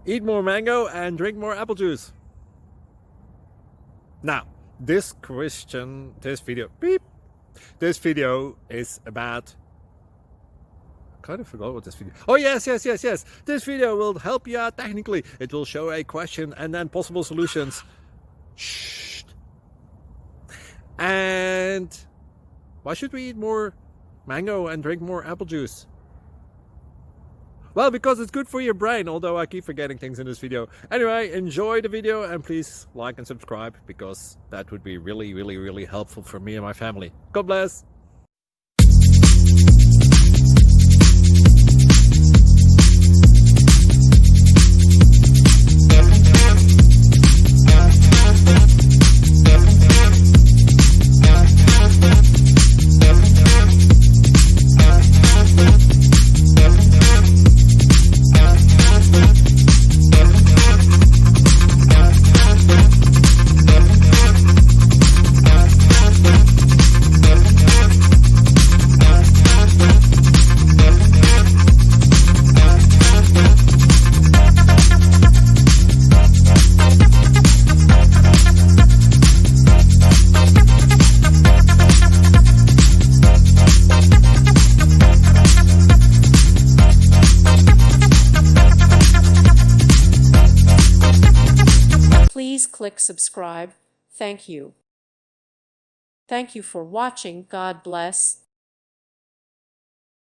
Eat more mango and drink more apple juice. Now, this video is about, I kind of forgot what this video. Oh yes. This video will help you out technically. It will show a question and then possible solutions. Shh. And why should we eat more mango and drink more apple juice? Well, because it's good for your brain, although I keep forgetting things in this video. Anyway, enjoy the video and please like and subscribe, because that would be really helpful for me and my family. God bless! Please click subscribe. Thank you. Thank you for watching. God bless.